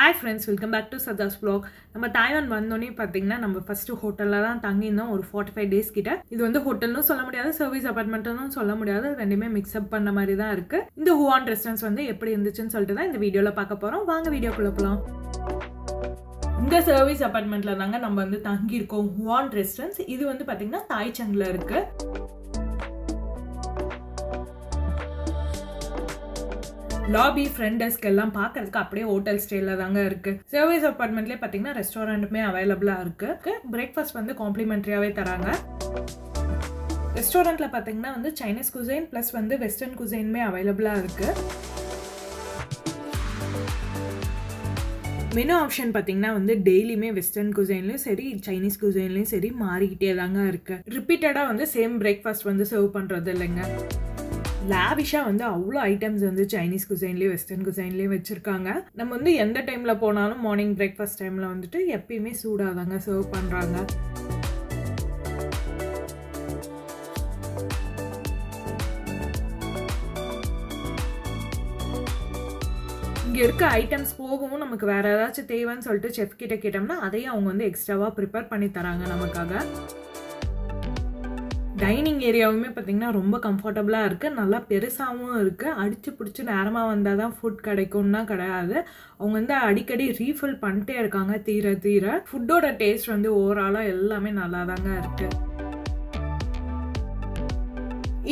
Hi friends, welcome back to Sadha's vlog. நம்ம Taiwan வந்தோனே பாத்தீங்கன்னா நம்ம ஃபர்ஸ்ட் ஹோட்டல்ல தான் தங்கி இருந்தோம் ஒரு 45 days கிட்ட. இது வந்து ஹோட்டல்னு சொல்ல முடியாது, சர்வீஸ் அபார்ட்மெண்ட்னு சொல்ல முடியாது. ரெண்டுமே மிக்ஸ் அப் பண்ண மாதிரி தான் இருக்கு. இந்த ஹுவான் ரெஸ்டாரன்ட்ஸ் வந்து எப்படி இருந்துச்சுன்னு சொல்லிட்டு தான் இந்த வீடியோல பார்க்க போறோம். வாங்க வீடியோக்குள்ள போலாம். இந்த சர்வீஸ் அபார்ட்மெண்ட்ல தாங்க நம்ம வந்து தங்கி இருக்கோம். ஹுவான் ரெஸ்டாரன்ட்ஸ் இது வந்து பாத்தீங்கன்னா தாய்சங்ல இருக்கு. லாபி ஃப்ரண்ட் டெஸ்க் எல்லாம் பார்க்கறதுக்கு அப்படியே ஹோட்டல் ஸ்டைல தாங்க இருக்கு. சர்வீஸ் அபார்ட்மெண்ட்லயே பாத்தீங்கன்னா ரெஸ்டாரண்ட்டுமே அவைலபிளா இருக்கு. பிரேக்ஃபாஸ்ட் வந்து காம்ப்ளிமெண்டரியாவே தராங்க. ரெஸ்டாரண்ட்ல பாத்தீங்கன்னா வந்து சைனீஸ் குசைன் பிளஸ் வந்து வெஸ்டர்ன் குசைனுமே அவைலபிளா இருக்கு. மெனு ஆப்ஷன் பாத்தீங்கன்னா வந்து டெய்லியுமே வெஸ்டர்ன் குசைன்லயும் சரி சைனீஸ் குசைன்லயும் சரி மாறிக்கிட்டே தாங்க இருக்கு. ரிப்பீட்டடா வந்து சேம் பிரேக்ஃபாஸ்ட் வந்து சர்வ் பண்றது இல்லைங்க. லாவிஷா வந்து அவ்வளோ ஐட்டம்ஸ் வந்து சைனீஸ் குசைன்லேயும் வெஸ்டர்ன் குசைன்லேயும் வச்சுருக்காங்க. நம்ம வந்து எந்த டைமில் போனாலும் மார்னிங் பிரேக்ஃபாஸ்ட் டைமில் வந்துட்டு எப்பயுமே சூடாக தாங்க சர்வ் பண்ணுறாங்க. இங்கே இருக்க ஐட்டம்ஸ் போகவும் நமக்கு வேறு ஏதாச்சும் தேவைன்னு சொல்லிட்டு செஃப் கிட்ட கேட்டோம்னா அதையும் அவங்க வந்து எக்ஸ்ட்ராவாக ப்ரிப்பேர் பண்ணி தராங்க நமக்காக. டைனிங் ஏரியாவுமே பார்த்தீங்கன்னா ரொம்ப கம்ஃபர்டபுளாக இருக்குது, நல்லா பெருசாகவும் இருக்குது. அடித்து பிடிச்சி நேரமாக வந்தால் தான் ஃபுட் கிடைக்கும்னா கிடையாது. அவங்க வந்து அடிக்கடி ரீஃபில் பண்ணிட்டே இருக்காங்க தீர தீர. ஃபுட்டோட டேஸ்ட் வந்து ஓவராலாக எல்லாமே நல்லா தாங்க இருக்குது.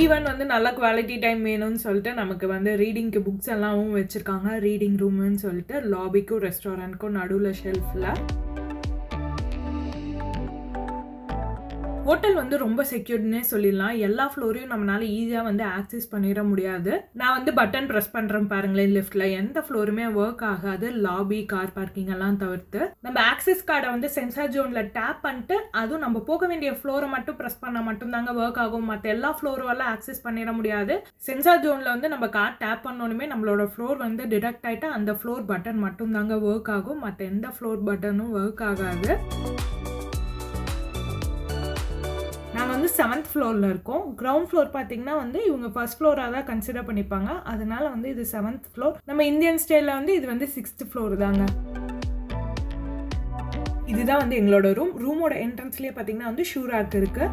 ஈவன் வந்து நல்ல குவாலிட்டி டைம் வேணும்னு சொல்லிட்டு நமக்கு வந்து ரீடிங்க்கு புக்ஸ் எல்லாமும் வச்சுருக்காங்க. ரீடிங் ரூம்னு சொல்லிட்டு லாபிக்கும் ரெஸ்டாரண்ட்க்கும் நடுவில் ஷெல்ஃபில். ஹோட்டல் வந்து ரொம்ப செக்யூர்டுன்னே சொல்லிடலாம். எல்லா ஃப்ளோரையும் நம்மளால ஈஸியாக வந்து ஆக்சஸ் பண்ணிட முடியாது. நான் வந்து பட்டன் ப்ரெஸ் பண்ணுறேன் பாருங்களேன், லிஃப்ட்டில் எந்த ஃப்ளோருமே ஒர்க் ஆகாது, லாபி கார் பார்க்கிங் எல்லாம் தவிர்த்து. நம்ம ஆக்சஸ் கார்டை வந்து சென்சார் ஜோனில் டேப் பண்ணிட்டு அதுவும் நம்ம போக வேண்டிய ஃப்ளோரை மட்டும் ப்ரெஸ் பண்ணால் மட்டும்தாங்க ஒர்க் ஆகும். மற்ற எல்லா ஃப்ளோரும் எல்லாம் ஆக்சஸ் பண்ணிட முடியாது. சென்சார் ஜோனில் வந்து நம்ம கார் டேப் பண்ணோனுமே நம்மளோட ஃப்ளோர் வந்து டிடெக்ட் ஆகிட்டு அந்த ஃப்ளோர் பட்டன் மட்டும்தாங்க ஒர்க் ஆகும். மற்ற எந்த ஃப்ளோர் பட்டனும் ஒர்க் ஆகாது. நாங்கள் வந்து 7th ஃப்ளோரில் இருக்கோம். கிரவுண்ட் ஃப்ளோர் பார்த்தீங்கன்னா வந்து இவங்க ஃபர்ஸ்ட் ஃப்ளோராக தான் கன்சிடர் பண்ணிப்பாங்க. அதனால வந்து இது 7th ஃப்ளோர். நம்ம இந்தியன் ஸ்டைலில் வந்து இது வந்து 6th ஃப்ளோர் தாங்க. இதுதான் வந்து எங்களோட ரூம். ரூமோட என்ட்ரன்ஸ்லேயே பார்த்தீங்கன்னா வந்து ஷூ ரேக் இருக்கு.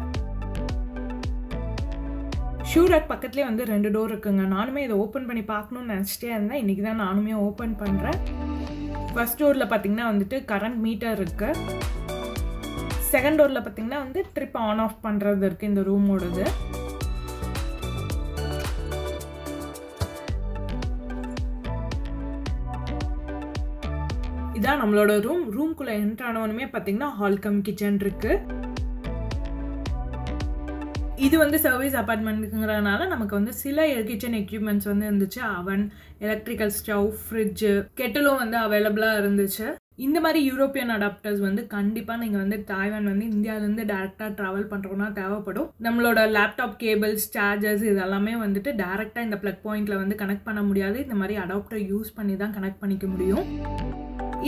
ஷூ ரேக் பக்கத்துலேயே வந்து 2 டோர் இருக்குங்க. நானுமே இதை ஓப்பன் பண்ணி பார்க்கணும்னு நினச்சிட்டே இருந்தேன். இன்றைக்கி தான் நானுமே ஓப்பன் பண்ணுறேன். ஃபர்ஸ்ட் டோரில் பார்த்தீங்கன்னா வந்துட்டு கரண்ட் மீட்டர் இருக்குது. செகண்ட் டோரில் பார்த்தீங்கன்னா வந்து ட்ரிப் ஆன் ஆஃப் பண்ணுறது இருக்குது இந்த ரூமோடது. இதான் நம்மளோட ரூம். ரூம்குள்ளே என்ட்ரு ஆனவனுமே பார்த்தீங்கன்னா ஹால் கம் கிச்சன் இருக்குது. இது வந்து சர்வீஸ் அபார்ட்மெண்ட்டுங்கிறதுனால நமக்கு வந்து சில கிச்சன் எக்யூப்மெண்ட்ஸ் வந்து இருந்துச்சு. அவன், எலக்ட்ரிக்கல் ஸ்டவ், ஃப்ரிட்ஜு, கெட்டிலும் வந்து அவைலபிளாக இருந்துச்சு. இந்த மாதிரி யூரோப்பியன் அடாப்டர்ஸ் வந்து கண்டிப்பாக நீங்கள் வந்து தாய்வான் வந்து இந்தியாவிலேருந்து டேரெக்டாக ட்ராவல் பண்ணுறோன்னா தேவைப்படும். நம்மளோட லேப்டாப் கேபிள்ஸ், சார்ஜர்ஸ் இதெல்லாமே வந்துட்டு டேரெக்டாக இந்த ப்ளக் பாயிண்டில் வந்து கனெக்ட் பண்ண முடியாது. இந்த மாதிரி அடாப்டர் யூஸ் பண்ணி தான் கனெக்ட் பண்ணிக்க முடியும்.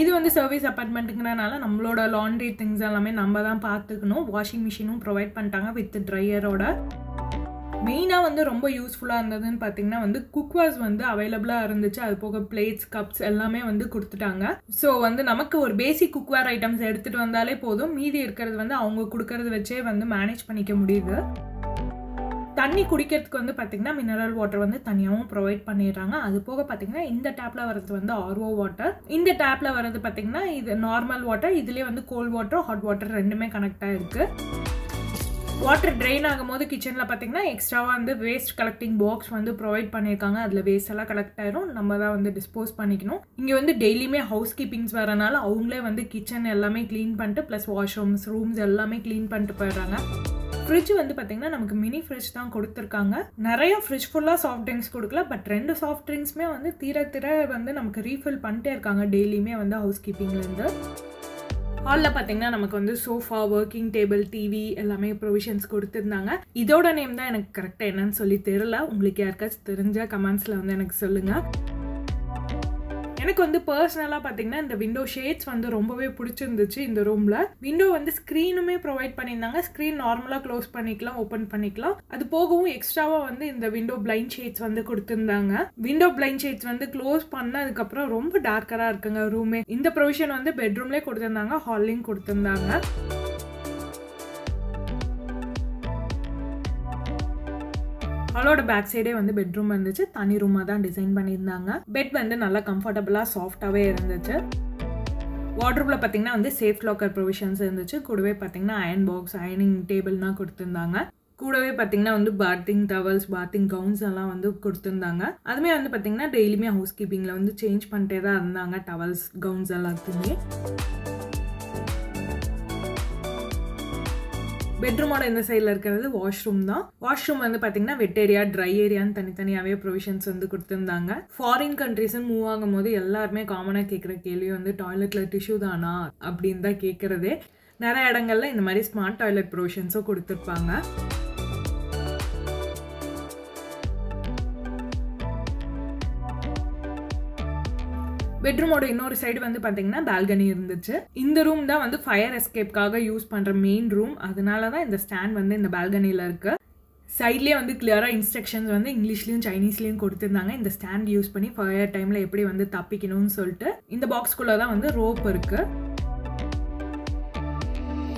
இது வந்து சர்வீஸ் அபார்ட்மெண்ட்டுங்கிறனால நம்மளோட லாண்ட்ரி திங்ஸ் எல்லாமே நம்ம தான் பார்த்துக்கணும். வாஷிங் மிஷினும் ப்ரொவைட் பண்ணிட்டாங்க வித் ட்ரையரோட. மெயினாக வந்து ரொம்ப யூஸ்ஃபுல்லாக இருந்ததுன்னு பார்த்தீங்கன்னா வந்து குக்வேர்ஸ் வந்து அவைலபிளாக இருந்துச்சு. அது போக பிளேட்ஸ், கப்ஸ் எல்லாமே வந்து கொடுத்துட்டாங்க. ஸோ வந்து நமக்கு ஒரு பேசிக் குக்வேர் ஐட்டம்ஸ் எடுத்துகிட்டு வந்தாலே போதும். மீதி இருக்கிறது வந்து அவங்க கொடுக்கறது வச்சே வந்து மேனேஜ் பண்ணிக்க முடியுது. தண்ணி குடிக்கிறதுக்கு வந்து பார்த்தீங்கன்னா மினரல் வாட்டர் வந்து தனியாகவும் ப்ரொவைட் பண்ணிடுறாங்க. அது போக பார்த்தீங்கன்னா இந்த டேப்பில் வர்றது வந்து ஆர்ஓ வாட்டர். இந்த டேப்பில் வர்றது பார்த்தீங்கன்னா இது நார்மல் வாட்டர். இதுலேயே வந்து கோல்ட் வாட்டர், ஹாட் வாட்டர் ரெண்டுமே கனெக்டாக இருக்குது. வாட்டர் ட்ரெயின் ஆகும்போது கிச்சனில் பார்த்தீங்கன்னா எக்ஸ்ட்ராவாக வந்து வேஸ்ட் கலெக்டிங் பாக்ஸ் வந்து ப்ரொவைட் பண்ணியிருக்காங்க. அதில் வேஸ்ட் எல்லாம் கலெக்ட் ஆயிரும், நம்ம தான் வந்து டிஸ்போஸ் பண்ணிக்கணும். இங்கே வந்து டெய்லியுமே ஹவுஸ் கீப்பிங்ஸ் வரனால அவங்களே வந்து கிச்சன் எல்லாமே க்ளீன் பண்ணிட்டு ப்ளஸ் வாஷ்ரூம்ஸ், ரூம்ஸ் எல்லாமே க்ளீன் பண்ணிட்டு போயிடுறாங்க. ஃப்ரிட்ஜ் வந்து பார்த்தீங்கன்னா நமக்கு மினி ஃப்ரிட்ஜ் தான் கொடுத்துருக்காங்க. நிறைய ஃப்ரிட்ஜ் ஃபுல்லாக சாஃப்ட் ட்ரிங்க்ஸ் கொடுக்கல. பட் 2 சாஃப்ட் ட்ரிங்க்ஸுமே வந்து தீர வந்து நமக்கு ரீஃபில் பண்ணிட்டே இருக்காங்க டெய்லியுமே வந்து ஹவுஸ் கீப்பிங்லேருந்து. ஹாலில் பார்த்தீங்கன்னா நமக்கு வந்து சோஃபா, ஒர்க்கிங் டேபிள், டிவி எல்லாமே ப்ரொவிஷன்ஸ் கொடுத்துருந்தாங்க. இதோட நேம் தான் எனக்கு கரெக்டாக என்னன்னு சொல்லி தெரியல. உங்களுக்கு யாருக்காச்சும் தெரிஞ்ச கமெண்ட்ஸில் வந்து எனக்கு சொல்லுங்கள். எனக்கு வந்து பர்சனலாக பார்த்தீங்கன்னா இந்த விண்டோ ஷேட்ஸ் வந்து ரொம்பவே பிடிச்சிருந்துச்சு இந்த ரூமில். விண்டோ வந்து ஸ்க்ரீனுமே ப்ரொவைட் பண்ணியிருந்தாங்க. ஸ்க்ரீன் நார்மலாக க்ளோஸ் பண்ணிக்கலாம், ஓப்பன் பண்ணிக்கலாம். அது போகவும் எக்ஸ்ட்ராவாக வந்து இந்த விண்டோ பிளைண்ட் ஷேட்ஸ் வந்து கொடுத்துருந்தாங்க. விண்டோ பிளைண்ட் ஷேட்ஸ் வந்து க்ளோஸ் பண்ணதுக்கப்புறம் ரொம்ப டார்க்கராக இருக்குங்க ரூமே. இந்த ப்ரொவிஷன் வந்து பெட்ரூம்லேயே கொடுத்துருந்தாங்க, ஹால்லையும் கொடுத்துருந்தாங்க. ஹாலோட பேக் சைடே வந்து பெட்ரூம் இருந்துச்சு. தனி ரூமாக தான் டிசைன் பண்ணியிருந்தாங்க. பெட் வந்து நல்லா கம்ஃபர்டபுளாக சாஃப்டாகவே இருந்துச்சு. வார்ட்ரோப்ல பார்த்தீங்கன்னா வந்து சேஃப் லாக்கர் ப்ரொவிஷன்ஸ் இருந்துச்சு. கூடவே பார்த்தீங்கன்னா அயன் பாக்ஸ், அயனிங் டேபிள்லாம் கொடுத்துருந்தாங்க. கூடவே பார்த்தீங்கன்னா வந்து பாத்திங் டவல்ஸ், பாத்திங் கவுன்ஸ் எல்லாம் வந்து கொடுத்துருந்தாங்க. அதுமே வந்து பார்த்தீங்கன்னா டெய்லியுமே ஹவுஸ் கீப்பிங்கில் வந்து சேஞ்ச் பண்ணிட்டே தான் இருந்தாங்க டவல்ஸ், கவுன்ஸ் எல்லாத்துக்குமே. பெட்ரூமோட இந்த சைடில் இருக்கிறது வாஷ்ரூம் தான். வாஷ்ரூம் வந்து பார்த்தீங்கன்னா வெட் ஏரியா, ட்ரை ஏரியான்னு தனித்தனியாகவே ப்ரொவிஷன்ஸ் வந்து கொடுத்துருந்தாங்க. ஃபாரின் கண்ட்ரீஸ்ன்னு மூவ் ஆகும்போது எல்லாருமே காமனாக கேட்குற கேள்வி வந்து டாய்லெட்டில் டிஷ்யூ தானா அப்படின்னு தான் கேட்குறதே. நிறைய இடங்கள்ல இந்த மாதிரி ஸ்மார்ட் டாய்லெட் ப்ரொவிஷன்ஸும் கொடுத்துருப்பாங்க. பெட்ரூமோட இன்னொரு சைடு வந்து பார்த்தீங்கன்னா பால்கனி இருந்துச்சு. இந்த ரூம் தான் வந்து ஃபயர் எஸ்கேப்காக யூஸ் பண்ணுற மெயின் ரூம். அதனால தான் இந்த ஸ்டாண்ட் வந்து இந்த பால்கனியில் இருக்குது. சைட்லேயே வந்து கிளியராக இன்ஸ்ட்ரக்ஷன்ஸ் வந்து இங்கிலீஷ்லையும் சைனீஸ்லையும் கொடுத்துருந்தாங்க. இந்த ஸ்டாண்ட் யூஸ் பண்ணி ஃபயர் டைமில் எப்படி வந்து தப்பிக்கணும்னு சொல்லிட்டு. இந்த பாக்ஸ்குள்ளே தான் வந்து ரோப் இருக்குது.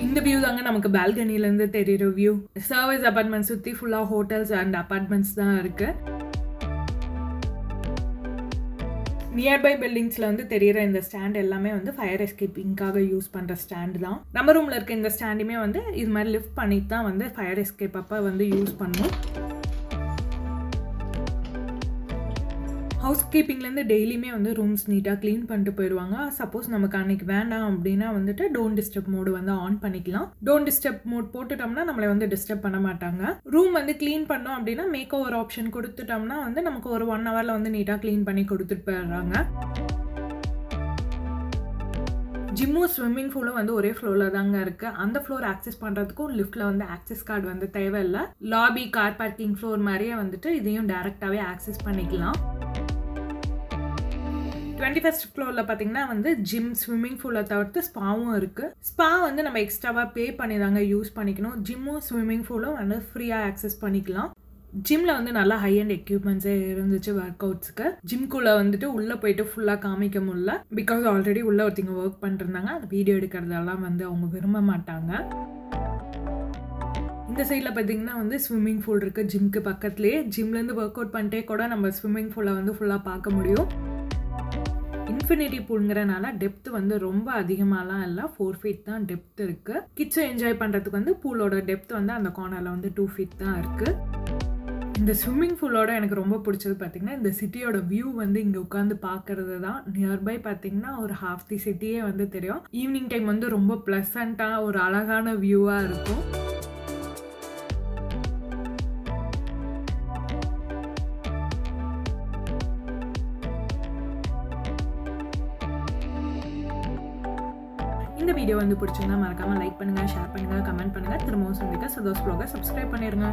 இந்த வியூ தாங்க நமக்கு பால்கனிலேருந்து தெரியுற வியூ. சர்வீஸ் அபார்ட்மெண்ட் சுற்றி ஃபுல்லாக ஹோட்டல்ஸ் அண்ட் அபார்ட்மெண்ட்ஸ் தான் இருக்குது. நியர்பை பில்டிங்ஸில் வந்து தெரிகிற இந்த ஸ்டாண்ட் எல்லாமே வந்து ஃபயர் எஸ்கேப்பிங்காக யூஸ் பண்ணுற ஸ்டாண்ட் தான். நம்ம ரூமில் இருக்க இந்த ஸ்டாண்டுமே வந்து இது மாதிரி லிஃப்ட் பண்ணிட்டு தான் வந்து ஃபயர் எஸ்கேப் அப்போ வந்து யூஸ் பண்ணும். ஹவுஸ் கீப்பிங்லேருந்து டெய்லியுமே வந்து ரூம்ஸ் நீட்டாக க்ளீன் பண்ணிட்டு போயிடுவாங்க. சப்போஸ் நமக்கு அன்றைக்கி வேண்டாம் அப்படின்னா வந்துட்டு டோன்ட் டிஸ்டர்ப் மோடு வந்து ஆன் பண்ணிக்கலாம். டோன்ட் டிஸ்டர்ப் மோட் போட்டுட்டோம்னா நம்மளை வந்து டிஸ்டர்ப் பண்ண மாட்டாங்க. ரூம் வந்து க்ளீன் பண்ணோம் அப்படின்னா மேக் ஓவர் ஆப்ஷன் கொடுத்துட்டோம்னா வந்து நமக்கு ஒரு 1 ஹவரில் வந்து நீட்டாக க்ளீன் பண்ணி கொடுத்துட்டு போயிடுறாங்க. ஜிம்மும் ஸ்விம்மிங் பூலும் வந்து ஒரே ஃப்ளோரில் தாங்க இருக்குது. அந்த ஃப்ளோர் ஆக்சஸ் பண்ணுறதுக்கும் லிஃப்ட்டில் வந்து ஆக்சஸ் கார்டு வந்து தேவையில்லை. லாபி, கார் பார்க்கிங் ஃப்ளோர் மாதிரியே வந்துட்டு இதையும் டேரெக்டாகவே ஆக்சஸ் பண்ணிக்கலாம். 21st ஃப்ளோரில் பார்த்தீங்கன்னா வந்து ஜிம், ஸ்விம்மிங் பூலை தவிர்த்து ஸ்பாவும் இருக்குது. ஸ்பா வந்து நம்ம எக்ஸ்ட்ராவாக பே பண்ணி தாங்க யூஸ் பண்ணிக்கணும். ஜிம்மும் ஸ்விம்மிங் பூலும் வந்து ஃப்ரீயாக ஆக்சஸ் பண்ணிக்கலாம். ஜிம்மில் வந்து நல்லா ஹை அண்ட் எக்யூப்மெண்ட்ஸே இருந்துச்சு ஒர்க் அவுட்ஸுக்கு. ஜிம்குள்ளே வந்துட்டு உள்ளே போயிட்டு ஃபுல்லாக காமிக்க முடியல. பிகாஸ் ஆல்ரெடி உள்ளே ஒருத்தங்க ஒர்க் பண்ணிருந்தாங்க. அந்த வீடியோ எடுக்கிறதெல்லாம் வந்து அவங்க விரும்ப மாட்டாங்க. இந்த சைடில் பார்த்தீங்கன்னா வந்து ஸ்விம்மிங் பூல் இருக்குது ஜிம்க்கு பக்கத்துலேயே. ஜிம்லேருந்து ஒர்க் அவுட் பண்ணிட்டே கூட நம்ம ஸ்விம்மிங் பூலை வந்து ஃபுல்லாக பார்க்க முடியும். இன்ஃபினிட்டி பூலுங்கிறனால டெப்த் வந்து ரொம்ப அதிகமாகலாம் இல்லை, 4 feet தான் டெப்த் இருக்குது. கிட்ஸும் என்ஜாய் பண்ணுறதுக்கு வந்து பூலோட டெப்த் வந்து அந்த கார்னரில் வந்து 2 feet தான் இருக்குது. இந்த ஸ்விம்மிங் பூலோட எனக்கு ரொம்ப பிடிச்சது பார்த்தீங்கன்னா இந்த சிட்டியோட வியூ வந்து இங்கே உட்காந்து பார்க்கறது தான். நியர்பை பார்த்தீங்கன்னா ஒரு ஹாஃப் தி சிட்டியே வந்து தெரியும். ஈவினிங் டைம் வந்து ரொம்ப ப்ளசண்ட்டாக ஒரு அழகான வியூவாக இருக்கும். இந்த வீடியோ வந்து பிடிச்சிருந்தா மறக்காம லைக் பண்ணுங்க, ஷேர் பண்ணுங்க, கமெண்ட் பண்ணுங்க. திரும்பவும் சந்திக்க சதோஷ் ப்ளாகை சப்ஸ்கிரைப் பண்ணிடுங்க.